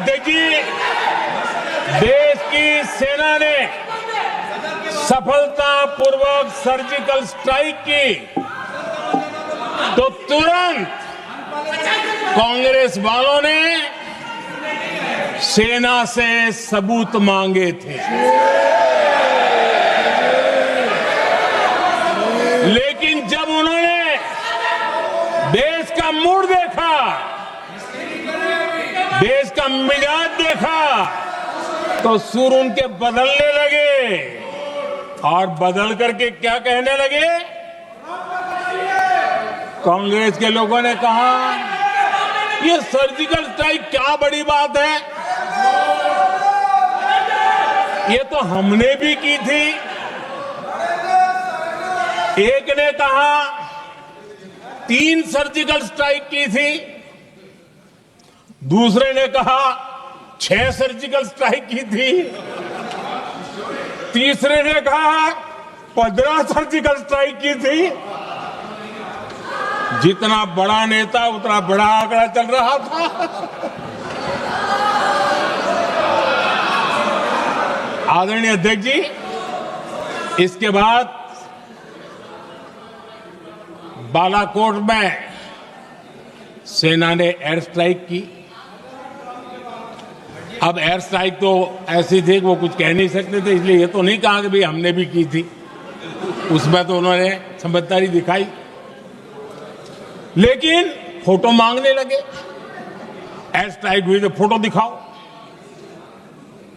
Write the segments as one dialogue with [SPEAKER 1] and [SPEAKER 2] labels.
[SPEAKER 1] अध्यक्ष जी, देश की सेना ने सफलतापूर्वक सर्जिकल स्ट्राइक की तो तुरंत कांग्रेस वालों ने सेना से सबूत मांगे थे, लेकिन जब उन्होंने देश का मूड देखा, देश का मिजाज देखा, तो सुर उनके बदलने लगे और बदल करके क्या कहने लगे। कांग्रेस के लोगों ने कहा, ये सर्जिकल स्ट्राइक क्या बड़ी बात है, ये तो हमने भी की थी। एक ने कहा 3 सर्जिकल स्ट्राइक की थी, दूसरे ने कहा 6 सर्जिकल स्ट्राइक की थी, तीसरे ने कहा 15 सर्जिकल स्ट्राइक की थी। जितना बड़ा नेता उतना बड़ा आंकड़ा चल रहा था। आदरणीय अध्यक्ष जी, इसके बाद बालाकोट में सेना ने एयर स्ट्राइक की। अब एयर स्ट्राइक तो ऐसी थी कि वो कुछ कह नहीं सकते थे, इसलिए ये तो नहीं कहा कि भाई हमने भी की थी। उसमें तो उन्होंने समझदारी दिखाई, लेकिन फोटो मांगने लगे। एयर स्ट्राइक हुई तो फोटो दिखाओ,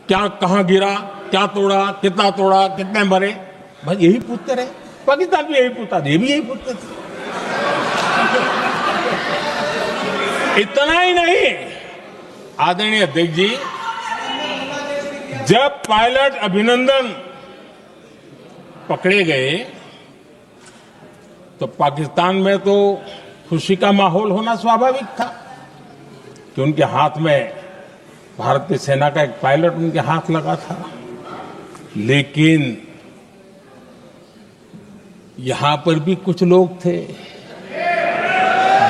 [SPEAKER 1] क्या कहां गिरा, क्या तोड़ा, कितने मरे, बस यही पूछते रहे। पाकिस्तान भी यही पूछता था, ये भी यही पूछते थे। इतना ही नहीं, आदरणीय अध्यक्ष जी, जब पायलट अभिनंदन पकड़े गए तो पाकिस्तान में तो खुशी का माहौल होना स्वाभाविक था कि उनके हाथ में भारतीय सेना का एक पायलट उनके हाथ लगा था। लेकिन यहां पर भी कुछ लोग थे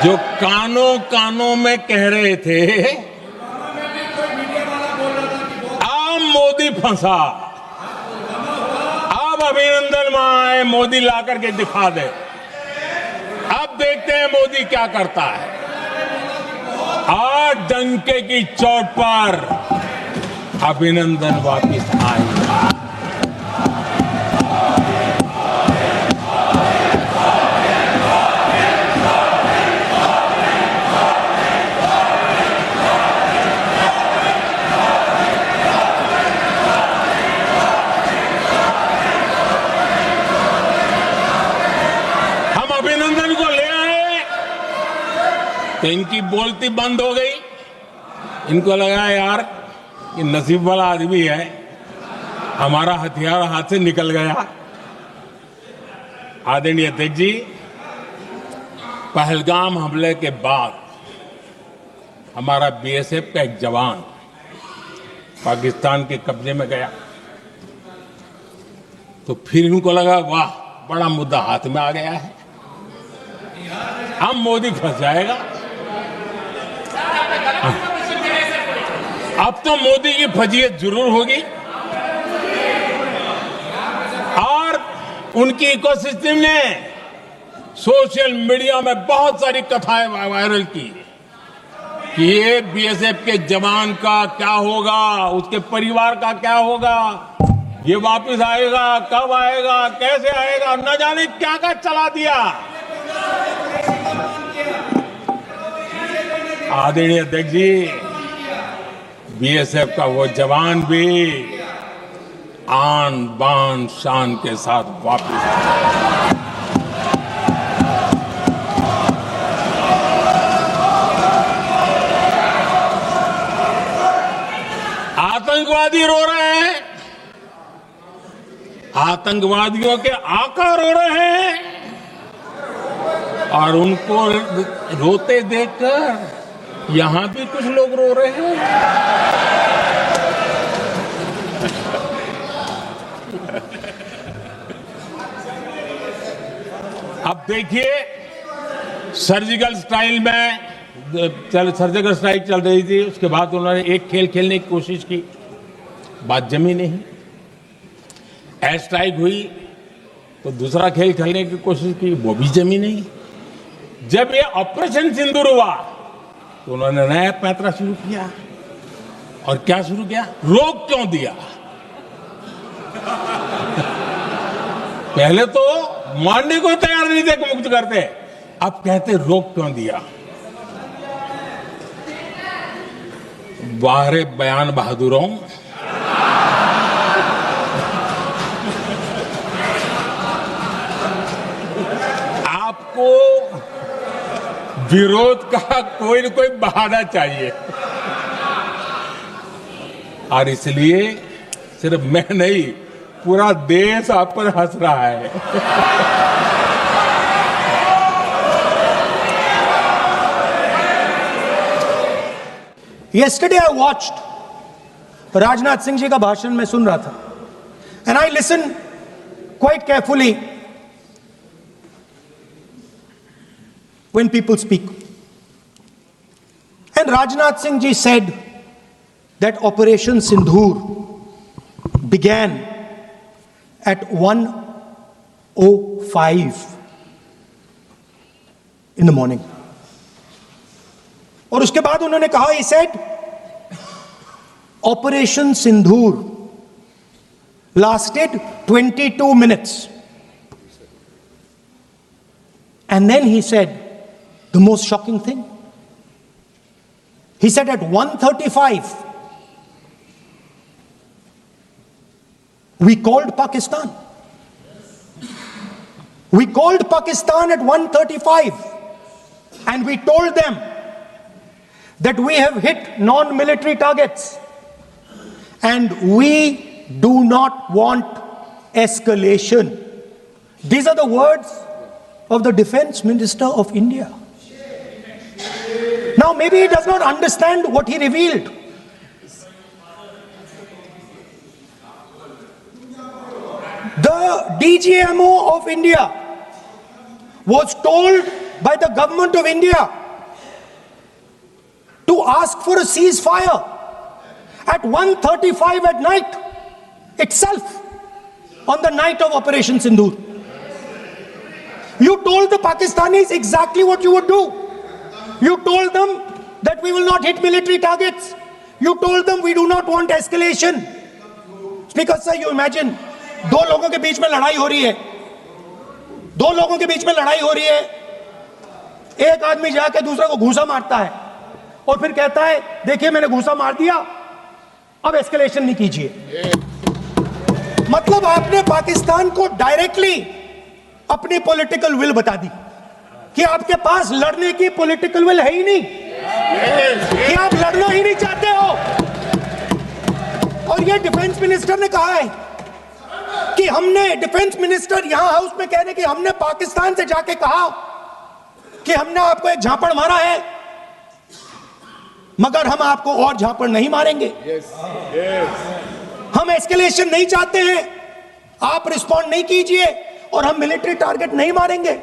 [SPEAKER 1] जो कानों कानों में कह रहे थे, अब मोदी फंसा, अब अभिनंदन वहां आए, मोदी ला करके दिखा दे, अब देखते हैं मोदी क्या करता है। आज डंके की चोट पर अभिनंदन वापिस आए। अभिनंदन को ले आए तो इनकी बोलती बंद हो गई। इनको लगा यार ये नसीब वाला आदमी है, हमारा हथियार हाथ से निकल गया। आदरणीय अध्यक्ष जी, पहलगाम हमले के बाद हमारा बीएसएफ का एक जवान पाकिस्तान के कब्जे में गया, तो फिर इनको लगा वाह बड़ा मुद्दा हाथ में आ गया है, अब मोदी फंस जाएगा। अब तो मोदी की फजीयत जरूर होगी। और उनकी इकोसिस्टम ने सोशल मीडिया में बहुत सारी कथाएं वायरल की कि ये बीएसएफ के जवान का क्या होगा, उसके परिवार का क्या होगा, ये वापस आएगा, कब आएगा, कैसे आएगा, न जाने क्या क्या चला दिया। आदरणीय अध्यक्ष जी, बीएसएफ का वो जवान भी आन बान शान के साथ वापस आया। आतंकवादी रो रहे हैं, आतंकवादियों के आका रो रहे हैं, और उनको रोते देखकर यहां भी कुछ लोग रो रहे हैं। अब देखिए, सर्जिकल स्ट्राइक में चल सर्जिकल स्ट्राइक चल रही थी, उसके बाद उन्होंने एक खेल खेलने की कोशिश की, बात जमी नहीं। एयर स्ट्राइक हुई तो दूसरा खेल खेलने की कोशिश की, वो भी जमी नहीं। जब ये ऑपरेशन सिंदूर हुआ तो उन्होंने नया पैंतरा शुरू किया। और क्या शुरू किया? रोक क्यों दिया? पहले तो मानने को तैयार नहीं थे कि मुक्त करते, अब कहते रोक क्यों दिया। वाह बयान बहादुरों, आपको विरोध का कोई न कोई बहाना चाहिए। और इसलिए सिर्फ मैं नहीं, पूरा देश आप पर हंस रहा है।
[SPEAKER 2] Yesterday I watched Rajnath Singh ji का भाषण मैं सुन रहा था, and I listened quite carefully when people speak. And Rajnath Singh ji said that Operation Sindhur began at 1:05 in the morning. और उसके बाद उन्होंने कहा, he said Operation Sindhur lasted 22 minutes. And then he said the most shocking thing. He said at 1:35 we called Pakistan. We called Pakistan at 1:35 and we told them that we have hit non-military targets and we do not want escalation. These are the words of the Defense Minister of India. Now maybe he does not understand what he revealed. The DGMO of India was told by the government of India to ask for a ceasefire at 1:35 at night itself, on the night of Operation Sindhur. You told the Pakistanis exactly what you would do. You told them that we will not hit military targets. You told them we do not want escalation. Speaker sir, you imagine, दो लोगों के बीच में लड़ाई हो रही है, दो लोगों के बीच में लड़ाई हो रही है, एक आदमी जाके दूसरे को घूंसा मारता है और फिर कहता है देखिए मैंने घूंसा मार दिया, अब एस्केलेशन नहीं कीजिए। मतलब आपने पाकिस्तान को डायरेक्टली अपनी पॉलिटिकल विल बता दी कि आपके पास लड़ने की पॉलिटिकल विल है ही नहीं, कि आप लड़ना ही नहीं चाहते हो। और ये डिफेंस मिनिस्टर ने कहा है कि हमने, डिफेंस मिनिस्टर यहां हाउस में कह रहे कि हमने पाकिस्तान से जाके कहा कि हमने आपको एक झापड़ मारा है मगर हम आपको और झापड़ नहीं मारेंगे। हम एस्केलेशन नहीं चाहते हैं, आप रिस्पॉन्ड नहीं कीजिए और हम मिलिट्री टारगेट नहीं मारेंगे।